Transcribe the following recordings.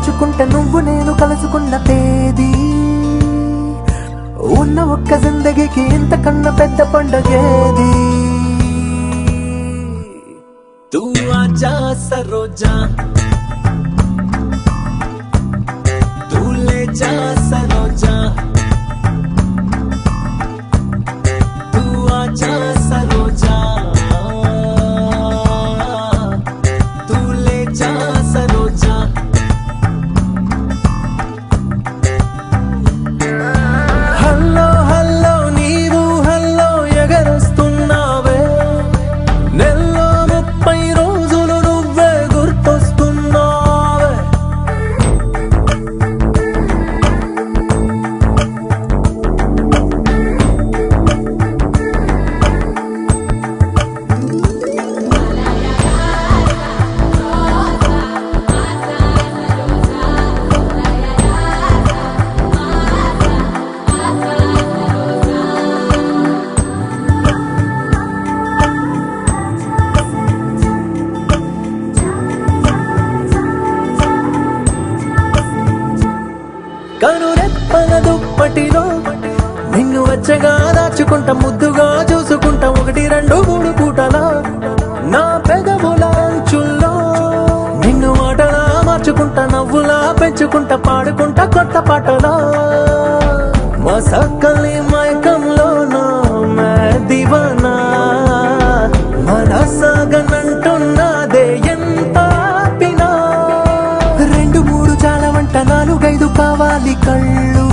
మార్చుకుంటే నువ్వు నేను కలుసుకున్న తేదీ ఉన్న ఒక్క జిందగీకి ఇంతకన్నా పెద్ద పండగేది तू आजा सरोजा तू ले जा सरोजा तू आजा सरोजा तू ले जा सरोजा హల్లో హల్లో నీవు హల్లో ఎగరొస్తున్నావే నెల్లో 30 రోజులు నువ్వే గుర్తొస్తున్నావే కనురెప్పల దుప్పటిలో నిన్ను వెచ్చగా దాచుకుంటా ముద్దుగా చూసుకుంటా 1 2 3 పూటలా నా పెదవుల అంచుల్లో నిన్ను మాటలా మార్చుకుంటా నవ్వులా పెంచుకుంటా పాడుకుంటా కొత్త పాటలా మా సక్కలి మైకంలో నా దివానా మనసాగనంటున్నదే ఎంత ఆపినా 2 3 చాలా వంట 4 5 కావాలి కళ్ళు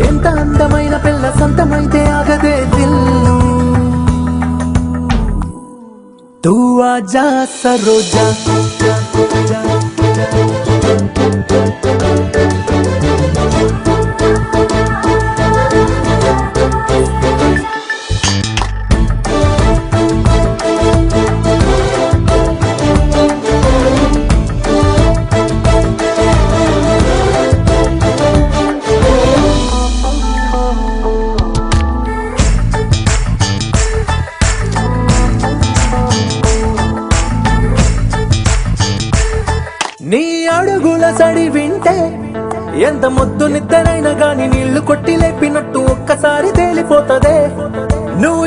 ఎంత అందమైన పిల్ల సొంతమైతే ఆగదే దిల్లు తూ ఆజా సరోజా నీ అడుగుల సడి వింటే ఎంత ముద్దు నిద్రైనా గాని నీళ్లు కొట్టి లేపినట్టు ఒక్కసారి తేలిపోతదే నువ్వు